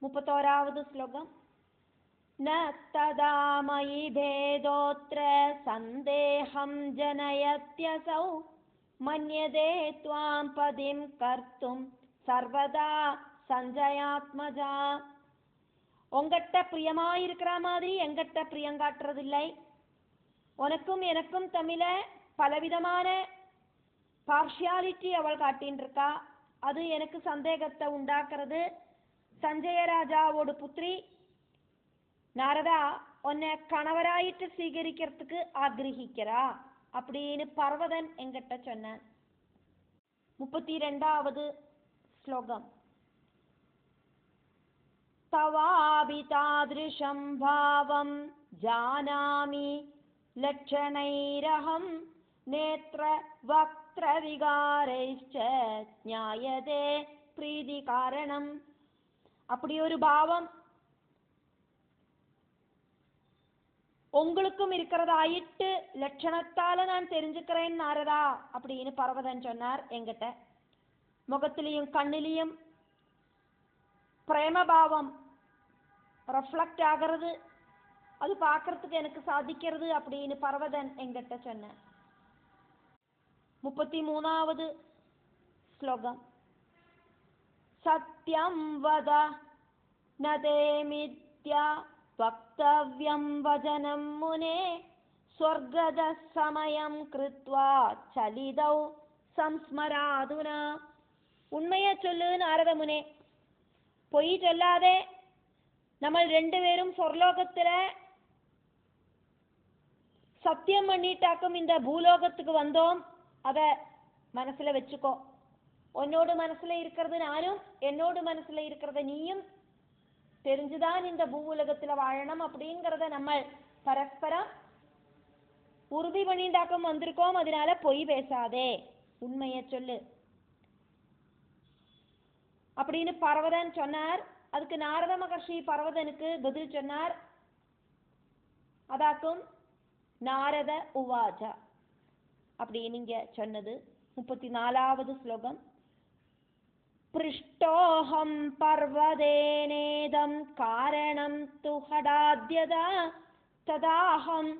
31வது ஸ்லோகம். न तदा मयि भेदोऽत्र सन्देहं जनयत्यसौ मन्यते त्वां पदिं कर्तुं सर्वदा சஞ்சயாத்மஜா. உங்ககிட்ட பிரியமாயிருக்கிற மாதிரி எங்கிட்ட பிரியங்காட்டுறதில்லை. உனக்கும் எனக்கும் தமிழ பலவிதமான பார்ஷியாலிட்டி அவள் காட்டின்னு இருக்கா. அது எனக்கு சந்தேகத்தை உண்டாக்குறது. சஞ்சய ராஜாவோட புத்திரி நாரதா உன்னை கணவராயிட்டு സ്വീകരിக்கிறதுக்கு ஆக்ரஹிக்கிறா அப்படின்னு பர்வதன் என்கிட்ட சொன்னான். 32வது ஸ்லோகம். தவாபி தாத்ருஷம் பாவம் ஜானாமி லட்சணைரஹம் நேத்ர வக்த்ர விகாரைச்ச ஞாயதே பிரீதி காரணம். அப்படி ஒரு பாவம் உங்களுக்கும் இருக்கிறதாயிட்டு லட்சணத்தால நான் தெரிஞ்சுக்கிறேன் நாரதா அப்படின்னு பர்வதன் சொன்னார் என்கிட்ட. முகத்திலையும் கண்ணிலையும் பிரேமபாவம் ரெஃப்ளெக்ட் ஆகிறது, அது பார்க்கறதுக்கு எனக்கு சாதிக்கிறது அப்படின்னு பர்வதன் என்கிட்ட சொன்ன. 33வது ஸ்லோகம். சத்யம் வத நதே மித்யா வக்தவ்யம் வஜனம் முனே ஸ்வர்கத சமயம் கிருத்வா சலிதௌ சம்ஸ்மராதுனா. உண்மையை சொல்லு நாரத முனே, பொய் சொல்லாதே. நம்ம 2 பேரும் சொர்லோகத்துல சத்தியம் பண்ணிட்டாக்கும் இந்த பூலோகத்துக்கு வந்தோம். அத மனசுல வச்சுக்கோ. உன்னோடு மனசுல இருக்கிறது நானும், என்னோடு மனசுல இருக்கிறத நீயும் தெரிஞ்சுதான் இந்த பூவுலகத்துல வாழணும் அப்படிங்கிறத நம்ம பரஸ்பரம் உறுதி பண்ணிட்டாக்கும் வந்திருக்கோம். அதனால பொய் பேசாதே, உண்மையை சொல்லு அப்படின்னு பர்வதன் சொன்னார். அதுக்கு நாரத மகர்ஷி பர்வதனுக்கு பதில் சொன்னார். அதாக்கும் நாரத உவாச்சா அப்படின்னு இங்க சொன்னது. 34வது ஸ்லோகம். பிருஷ்டோஹம் பர்வதேனேதம் காரணம் து ஹடாத்யதா ததாஹம்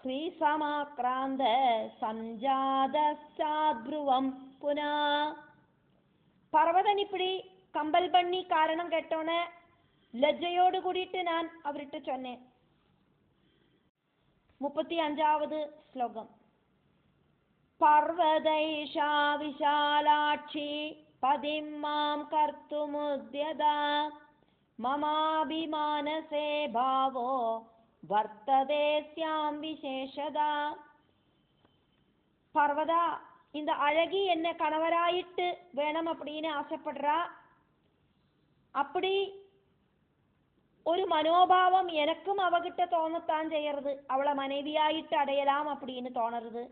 ஹ்ரீசமாக்ராந்த சஞ்சாதசாத்ருவம் புனா. பர்வதன் இப்படி கம்பல் பண்ணி காரணம் கேட்டோன லஜ்ஜையோடு கூடிட்டு நான் அவர்கிட்ட சொன்னேன். 35வது ஸ்லோகம். பர்வதைஷா விஷாலாட்சி பதிம் மாம் கர்த்துமுத்யதா மமாபிமானசே பாவோ வர்த்ததே ஸ்யாம் விசேஷதா. பர்வதா, இந்த அழகி என்ன கணவராயிட்டு வேணும் அப்படின்னு ஆசைப்படுறா. அப்படி ஒரு மனோபாவம் எனக்கும் அவகிட்ட தோணத்தான் செய்யறது. அவளை மனைவியாயிட்டு அடையலாம் அப்படின்னு தோணுறது.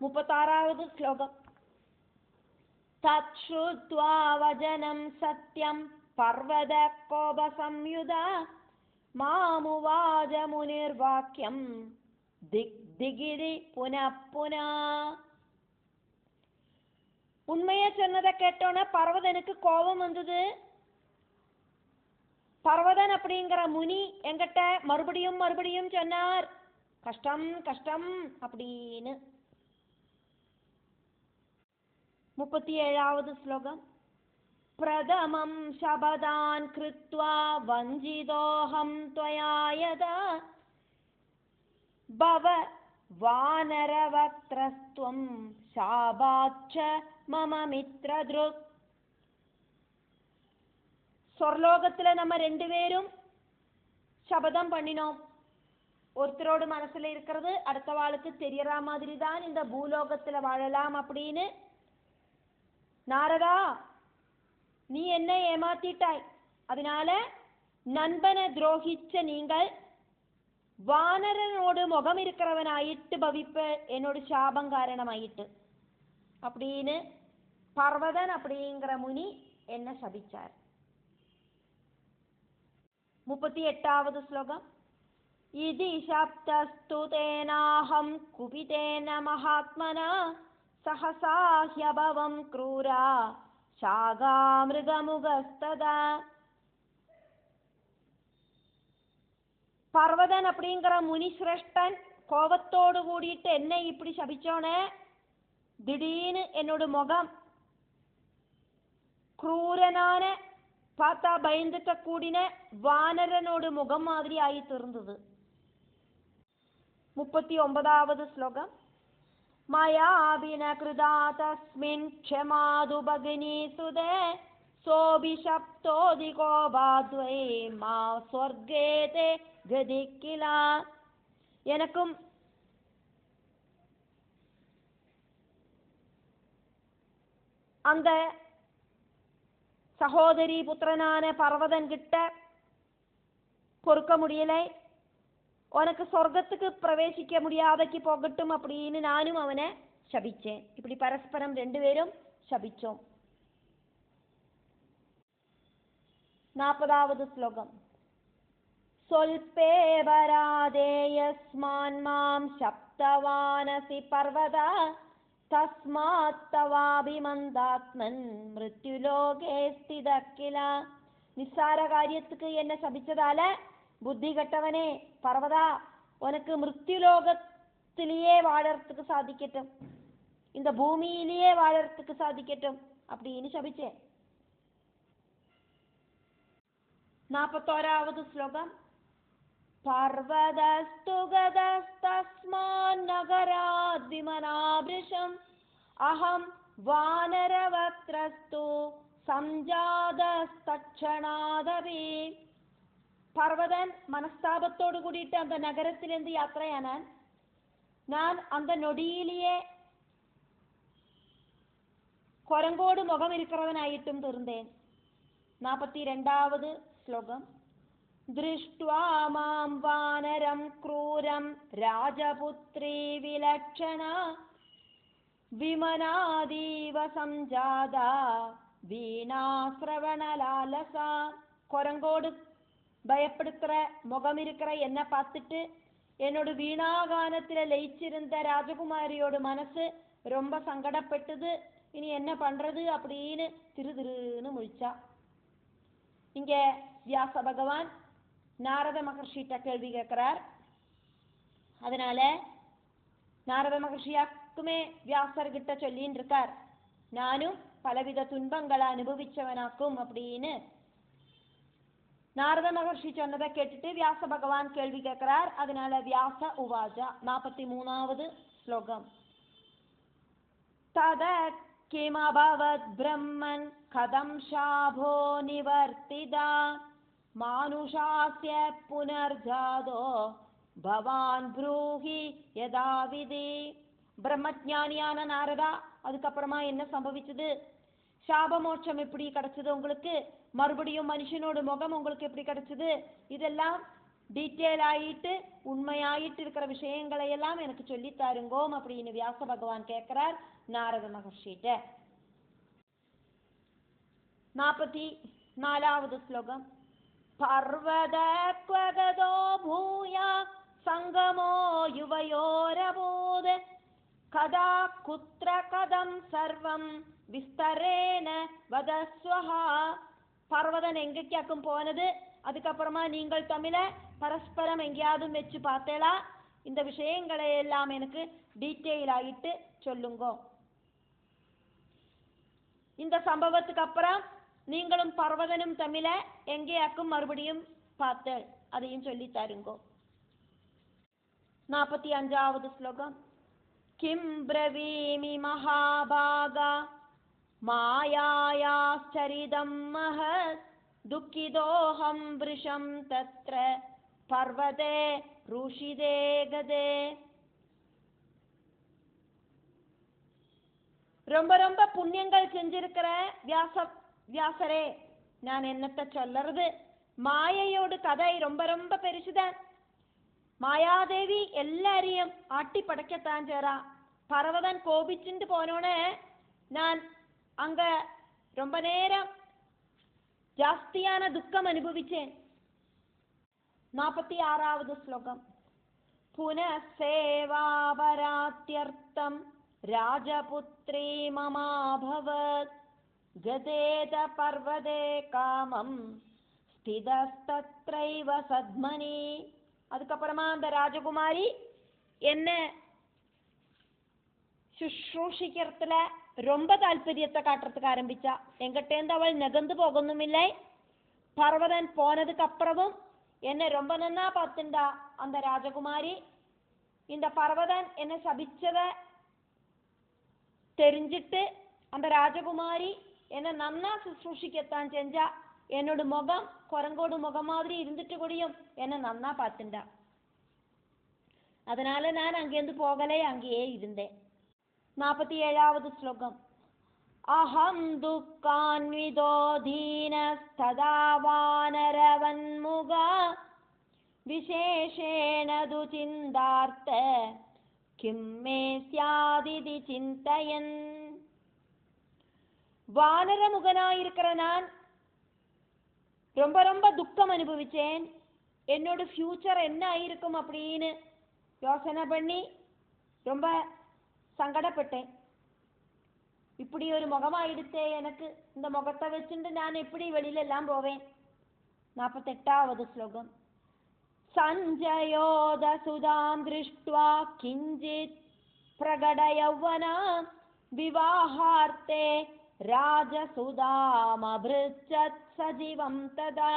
36வது ஸ்லோகம். தத் ஸ்ருத்வா வஜனம் சத்யம் பர்வத கோப சம்யுதா மாமுவாஜ முனிர்வாக்கியம் திக் திகிரி புனப்புனா. உண்மைய சொன்னதை கேட்டோன பர்வதனுக்கு கோபம் வந்தது. பர்வதன் அப்படிங்கிற முனி என்கிட்ட மறுபடியும் மறுபடியும் சொன்னார், கஷ்டம் கஷ்டம் அப்படின்னு. 37வது ஸ்லோகம். பிரதமம் சபதான் கிருத்வா வஞ்சிதோஹம் த்வயா யதா பவ வானரவக்த்ரஸ்த்வம் சாபாச்ச மம மித்ரத்ருக். சொர்லோகத்துல நம்ம 2 பேரும் சபதம் பண்ணினோம். ஒருத்தரோடு மனசுல இருக்கிறது அடுத்த வாளுக்கு தெரியற மாதிரி தான் இந்த பூலோகத்துல வாழலாம் அப்படின்னு. நாரதா, நீ என்ன ஏமாத்திட்டாய். அதனால நண்பனை துரோகிச்ச நீங்கள் வானரனோடு முகம் இருக்கிறவனாயிட்டு பவிப்ப என்னோட சாபம் காரணமாயிட்டு அப்படின்னு பர்வதன் அப்படிங்கிற முனி என்ன சபிச்சார். 38வது ஸ்லோகம். இதி சப்தஸ்து தேனாஹம் குபிதேன மகாத்மனா சஹசா ஹ்யபவம் க்ரூரா சாகாமிருகமுகஸ்ததா. பர்வதன் அப்படிங்கிற முனிசிரஷ்டன் கோபத்தோடு கூடிட்டு என்னை இப்படி சபிச்சோனே, திடீர்னு என்னோட முகம் ക്രൂരനാன பார்த்தா பயந்துக்க கூடின வானரனோட முகம் மாதிரி ஆயிட்டு இருந்தது. 39வது ஸ்லோகம். மயாபின கிருதா தஸ்மின் க்ஷமாது பகினி சுதே சோபிஷப்தோதிகோ பாத்வை மா ஸ்வர்கேதே கதிக்கிலா. எனக்கும் அந்த சகோதரி புத்திரனான பர்வதன் கிட்ட பொறுக்க முடியலை. உனக்கு சொர்க்கத்துக்கு பிரவேசிக்க முடியாதைக்கு போகட்டும் அப்படின்னு நானும் அவனை சபிச்சேன். இப்படி பரஸ்பரம் 2 பேரும் சபிச்சோம். 40வது ஸ்லோகம். சொல்பே வராதேயஸ்மான் மாம் சப்தவானசி பர்வதா தஸ்மாத் தவாபிமந்தாத்மன் மிருத்யுலோகே ஸ்திதக்கிலா. நிஸ்சார காரியத்துக்கு என்ன சபிச்சதால புத்தி கட்டவனே பர்வதா, உனக்கு மிருத்யுலோகத்திலேயே வாழறதுக்கு சாதிக்கட்டும், இந்த பூமியிலேயே வாழறதுக்கு சாதிக்கட்டும் அப்படின்னு சபிச்சேன். 41வது ஸ்லோகம். பர்வதஸ்து கதஸ்தஸ்மான் நகராத் விமனாபிருஷம் அஹம் வானரவக்ரஸ்து சம்ஜாதஸ்தட்சணாதபி. பர்வதன் மனஸ்தாபத்தோடு கூடிட்டு அந்த நகரத்திலிருந்து யாத்திரையானான். நான் அந்த நொடியிலேயே குரங்கோடு முகம் இருக்கிறவனாയിട്ടുம் இருந்தேன். 42வது ஸ்லோகம். திருஷ்ட்வா மாம் வானரம் க்ரூரம் ராஜபுத்ரி விலட்சணா விமனாதீவ சம்ஜாதா வீணா ஸ்ரவணலாலசா. குரங்கோடு பயப்படுத்துற முகம் இருக்கிற என்ன பார்த்துட்டு என்னோட வீணாகானத்துல லயிச்சிருந்த ராஜகுமாரியோட மனசு ரொம்ப சங்கடப்பட்டது. இனி என்ன பண்றது அப்படின்னு திருன்னு முழிச்சா. இங்க வியாச பகவான் நாரத மகர்ஷிட்ட கேள்வி கேட்கிறார். அதனால நாரத மகர்ஷியாக்குமே வியாசர்கிட்ட சொல்லின்னு இருக்கார், நானும் பலவித துன்பங்களை அனுபவிச்சவனாக்கும் அப்படின்னு. நாரத மகர்ஷி சொன்னதை கேட்டுட்டு வியாச பகவான் கேள்வி கேட்கிறார். அதனால வியாச உவாஜா. 43வது ஸ்லோகம். தத கிமபவத் பிரம்மன் கதம் ஷாபோ நிவர்த்திதா மானுஷாஸ்ய புனர்ஜாதோ பவான் ப்ரூஹி யதாவிதி. பிரம்மஜானியான நாரதா, அதுக்கப்புறமா என்ன சம்பவிச்சது? சாபமோட்சம் எப்படி கிடைச்சது உங்களுக்கு? மறுபடியும் மனுஷனோட முகம் உங்களுக்கு எப்படி கிடைச்சது? இதெல்லாம் டீட்டெயில் ஆயிட்டு உண்மையாயிட்டு இருக்கிற விஷயங்களை எல்லாம் எனக்கு சொல்லி தாருங்கோம் அப்படின்னு வியாச பகவான் கேட்கிறார் நாரத மகர்ஷிட்ட. 44வது ஸ்லோகம். பர்வத க்வகதோ பூயா சங்கமோ யுவயோரபூத கதா குத்ர கதம் சர்வம் விஸ்தரேன வதஸ்வஹா. பர்வதன் எங்கேயாக்கும் போனது? அதுக்கப்புறமா நீங்கள் தமிழ பரஸ்பரம் எங்கேயாவது வச்சு பார்த்தேளா? இந்த விஷயங்களை எல்லாம் எனக்கு டீட்டெயில் ஆகிட்டு சொல்லுங்கோ. இந்த சம்பவத்துக்கு அப்புறம் நீங்களும் பர்வதனும் தமிழ எங்கேயாக்கும் மறுபடியும் பார்த்தேள், அதையும் சொல்லி தருங்கோ. 45வது ஸ்லோகம். கிம் ப்ரவீமி மகாபாகா மாயாயாச்சரிதம் மஹத் துக்கிதோஹம் விருஷம் தத்ர பர்வதே ருஷிதே கதே. ரொம்ப ரொம்ப புண்ணியங்கள் செஞ்சிருக்கிற வியாசரே, நான் என்னத்த சொல்லறது? மாயையோட கதை ரொம்ப ரொம்ப பெருசுதான். மாயாதேவி எல்லாரையும் ஆட்டி படைக்கத்தான் சேரா. பர்வதன் கோபிச்சுட்டு போனோன்னே நான் அங்க ரொம்ப நேரம் ஜாஸ்தியான துக்கம் அனுபவிச்சேன். 46வது ஸ்லோகம். புனசேவாபராத்யர்த்தம் ராஜபுத்ரி மமாபவத் ഗതേത പർവ്വതേ കാമം സ്ഥിതസ്തത്രൈവ സദ്മനി. அதுக்கப்புறமா அந்த ராஜகுமாரி என்ன ശുശ്രൂഷിக்கிறதுல ரொம்ப தால்பரியத்தை காட்டுறதுக்கு ஆரம்பிச்சா. எங்கிட்டேருந்து அவள் நகர்ந்து போகணுமில்லை. பர்வதன் போனதுக்கு அப்புறமும் என்னை ரொம்ப நன்னா பார்த்துண்டா அந்த ராஜகுமாரி. இந்த பர்வதன் என்னை சபிச்சதை தெரிஞ்சிட்டு அந்த ராஜகுமாரி என்னை நன்னா சுശ്രൂഷിக்கத்தான் செஞ்சா. என்னோட முகம் குரங்கோடு முகம் மாதிரி இருந்துட்டு கூடியும் என்னை நன்னா பார்த்துண்டா. அதனால நான் அங்கேருந்து போகலை, அங்கேயே இருந்தேன். 47வது ஸ்லோகம். அஹம் துக்கான்விதோ தீனஸ்ததா வானரவன்முகா விசேஷேண துசிந்தார்த்த கிம் மே ஸ்யாதிதி சிந்தயன். வானரமுகனாயிருக்கிற நான் ரொம்ப ரொம்ப துக்கம் அனுபவிச்சேன். என்னோட ஃபியூச்சர் என்ன ஆயிருக்கும் அப்படின்னு யோசனை பண்ணி ரொம்ப சங்கடப்பட்டேன். இப்படி ஒரு முகமாயிடுத்தே எனக்கு, இந்த முகத்தை வச்சுட்டு நான் எப்படி வெளியில எல்லாம் போவேன். 48வது ஸ்லோகம். சஞ்சயோத சுதாம் திருஷ்ட்வா கிஞ்சித் பிரகட யௌவனா விவாஹார்த்தே ராஜசுதாம் அப்ருச்சத் சஜீவம் ததா.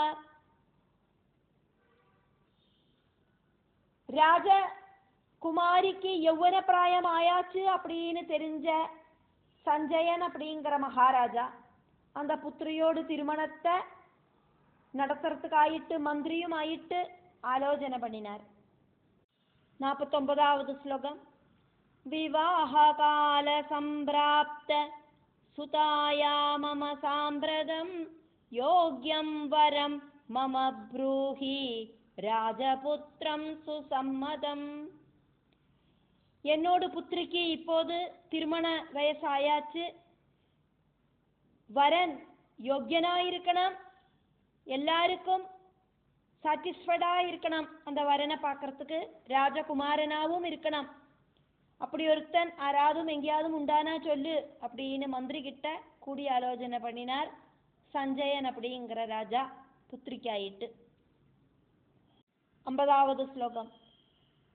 ராஜகுமாரிக்கு யௌவன பிராயம் ஆயாச்சு அப்படின்னு தெரிஞ்ச சஞ்சயன் அப்படிங்கிற மகாராஜா அந்த புத்திரியோடு திருமணத்தை நடத்துறதுக்காயிட்டு மந்திரியும் ஆயிட்டு ஆலோசனை பண்ணினார். 49வது ஸ்லோகம். விவாஹகால சம்பிராப்த சுதாயா மம சாம்பிரதம் யோக்யம் வரம் மம ப்ரூஹி ராஜபுத்திரம் சுசம்மதம். என்னோட புத்திரிக்கு இப்போது திருமண வயசாயாச்சு. வரன் யோக்கியனாயிருக்கணும், எல்லாருக்கும் சாட்டிஸ்ஃபைடா இருக்கணும். அந்த வரனை பார்க்கறதுக்கு ராஜகுமாரனாவும் இருக்கணும். அப்படி ஒருத்தன் ஆராதும் எங்கேயாவது உண்டானா சொல்லு அப்படின்னு மந்திரி கிட்ட கூடி ஆலோசனை பண்ணினார் சஞ்சயன் அப்படிங்கிற ராஜா புத்திரிக்காயிட்டு. 50வது ஸ்லோகம்.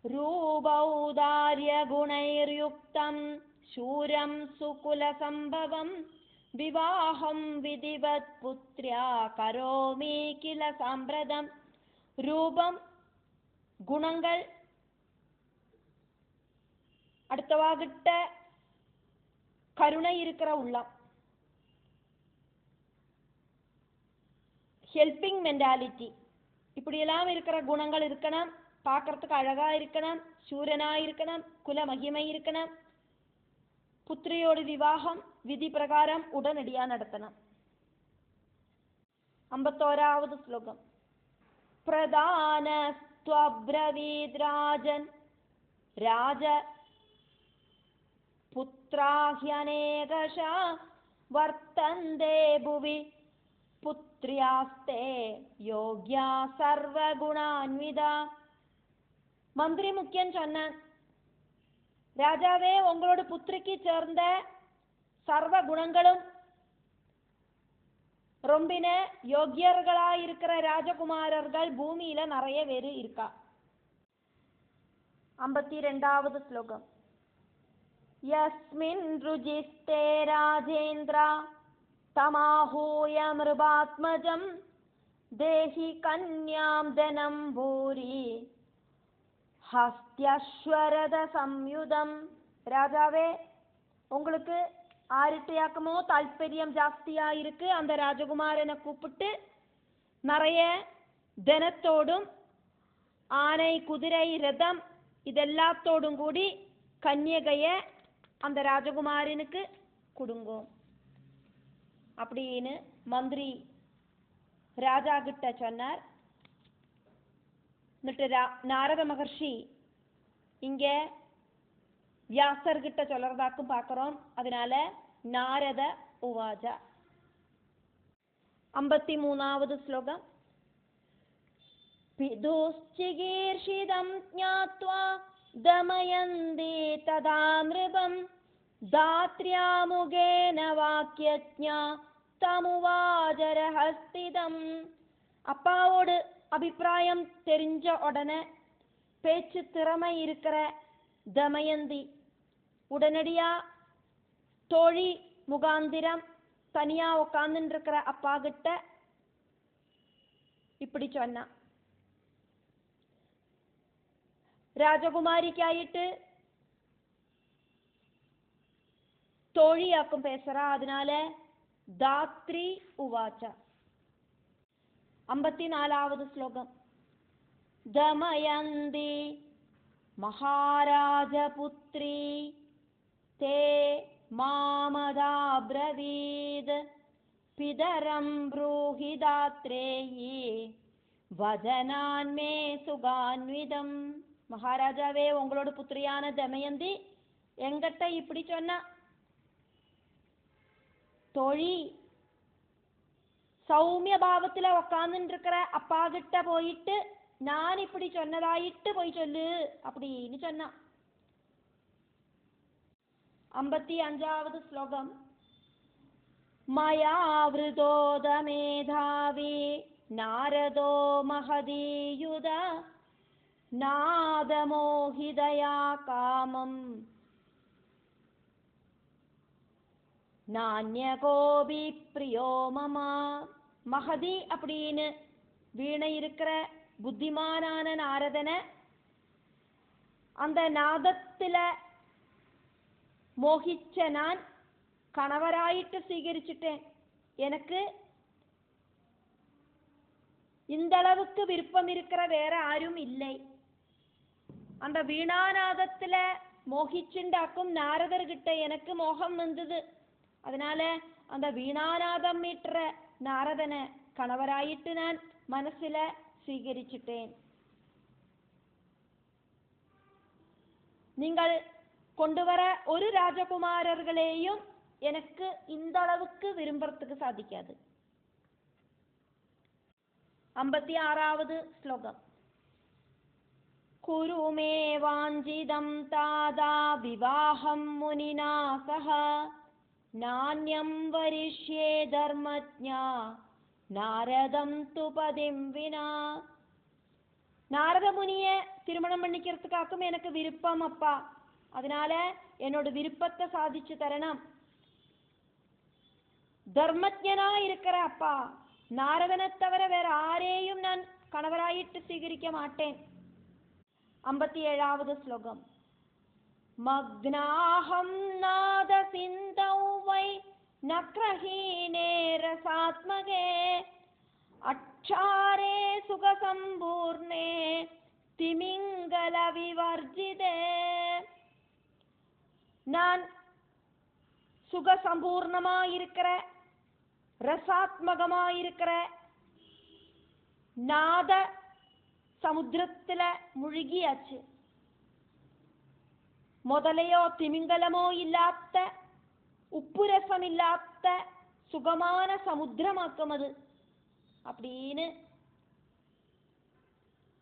ரூபௌதார்ய குணைர்யுக்தம் சூரம் சுகுல சம்பவம் விவாஹம் விதிவத் புத்ர்யா கரோமி கில சாம்பிரதம். ரூபம், குணங்கள், அடுத்தவாகிட்ட கருணை இருக்கிற உள்ளம், ஹெல்பிங் மென்டாலிட்டி, இப்படியெல்லாம் இருக்கிற குணங்கள் இருக்கணும். பார்க்கறதுக்கு அழகா இருக்கணும், சூரனா இருக்கணும், குல மகிமை இருக்கணும். புத்திரியோடு விவாகம் விதி பிரகாரம் உடனடியா நடத்தணும். 51வது ஸ்லோகம். பிரதானஸ்த்வப்ரவீத் ராஜன் ராஜ புத்ராஹ்யநேகஷா வர்த்தந்தே புவி புத்ரியாஸ்தே யோக்யா சர்வகுணான்விதா. மந்திரி முக்கியன் சொன்னான், ராஜாவே உங்களோட புத்திரிக்கு சேர்ந்த சர்வ குணங்களும் ரொம்பின யோக்கியர்களா இருக்கிற ராஜகுமாரர்கள் பூமியில நிறைய பேரு இருக்கா. 52வது ஸ்லோகம். யஸ்மின் ருஜிஸ்தே ராஜேந்திரா தமாஹூய மிருபாத்மஜம் தேஹி கன்யாம் தனம் பூரி ஹஸ்த்யஸ்வரத சம்யுதம். ராஜாவே உங்களுக்கு ஆரிட்டையாக்கமோ தால்பரியம் ஜாஸ்தியா இருக்கு. அந்த ராஜகுமாரனை கூப்பிட்டு நிறைய தனத்தோடும் ஆனை குதிரை ரதம் இதெல்லாத்தோடும் கூடி கன்யகைய அந்த ராஜகுமாரனுக்கு கொடுங்கோ அப்படின்னு மந்திரி ராஜா கிட்ட சொன்னார். എന്നിട്ട് നാരദ മഹർഷി ഇങ്ങ വ്യാസർകിட்ட ചൊല്ലறதாக்கும் பார்க்கறோம். அதனால நாரத உவாச்ச. 53வது ஸ்லோகம். பிதுஷ்சிகீர்ஷிதம் ஞாத்வா தமயந்தி ததா மிருபம் தாத்ர்யாமுகேன வாக்யஜ்ஞா தமுவாஜரஹஸ்திதம். அப்பாவோடு அபிப்பிராயம் தெரிஞ்ச உடனே பேச்சு திறமை இருக்கிற தமயந்தி உடனடியா தோழி முகாந்திரம் தனியா உட்கார்ந்துட்டு இருக்கிற அப்பா கிட்ட இப்படி சொன்னா, ராஜகுமாரிக்காயிட்டு தோழியாக்கும் பேசுறா, அதனால தாத்ரி உவாச்ச. 54வது ஸ்லோகம். தமயந்தி மகாராஜபுத்ரி தே மாமதாப்ரவீத் பிதரம் ப்ரூஹி தாத்ரேயி வஜனான்மே சுகான்விதம். மகாராஜாவே, உங்களோட புத்திரியான தமயந்தி எங்கிட்ட இப்படி சொன்னா, தோழி சௌமிய பாவத்துல உக்காந்துட்டு இருக்கிற அப்பா கிட்ட போயிட்டு நான் இப்படி சொன்னதாயிட்டு போய் சொல்லு அப்படின்னு சொன்னா. 55வது ஸ்லோகம். மயாவ்ருதோத மேதாவி நாரதோ மகதீயுத நாதமோஹிதயா காமம் நான்யகோபி பிரியோ மமா. மகதி அப்படின்னு வீணை இருக்கிற புத்திமானான நாரதனை அந்த நாதத்துல மோகிச்ச நான் கணவராயிட்டு സ്വീകരിച്ചിட்டேன். எனக்கு இந்த அளவுக்கு விருப்பம் இருக்கிற வேற ஆரும் இல்லை. அந்த வீணாநாதத்துல மோகிச்சுண்டாக்கும் நாரதர்கிட்ட எனக்கு மோகம் வந்தது. அதனால அந்த வீணாநாதம் மீட்டுற நாரதனை கணவராயிட்டு நான் மனசுல സ്വീകരിച്ചിட்டேன். நீங்கள் கொண்டு வர ஒரு ராஜகுமாரர்களையும் எனக்கு இந்த அளவுக்கு விரும்புறதுக்கு சாதிக்காது. 56வது ஸ்லோகம். குருமே வாஞ்சிதம் தாதா விவாஹம் முனினா சஹ நான்யம் வரிஷ்யே தர்மஜ்ஞா நாரதம் துபதிம் வினா. நாரத முனிய திருமணம் பண்ணிக்கிறதுக்காக்கும் எனக்கு விருப்பம் அப்பா. அதனால என்னோட விருப்பத்தை சாதிச்சு தரணும். தர்மஜனா இருக்கிற அப்பா, நாரதனை தவிர வேற ஆரையும் நான் கணவராயிட்டு സ്വീകരിக்க மாட்டேன். 57வது ஸ்லோகம். மக்னாஹம் நாத சிந்தௌ வை நக்ரஹீனே ரசாத்மகே அக்ஷாரே சுகசம்பூர்ணே திமிங்கல விவர்ஜிதே. நான் சுகசம்பூர்ணமாயிருக்கிற ரசாத்மகமாயிருக்கிற நாத சமுத்திரத்துல முழுகியாச்சு. முதலையோ திமிங்கலமோ இல்லாத உப்புரசம் இல்லாத சுகமான சமுத்திரமாக்கும் அது அப்படின்னு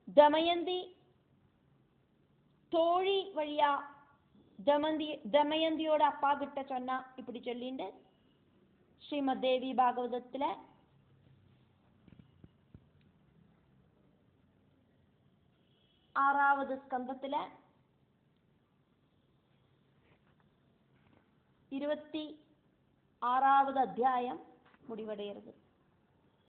தமயந்தி தோழி வழியா தமயந்தியோட அப்பா கிட்ட சொன்னா. இப்படி சொல்லிட்டு ஸ்ரீமத் தேவி பாகவதத்துல 6வது ஸ்கந்தத்துல 26வது அத்தியாயம் முடிவடைகிறது.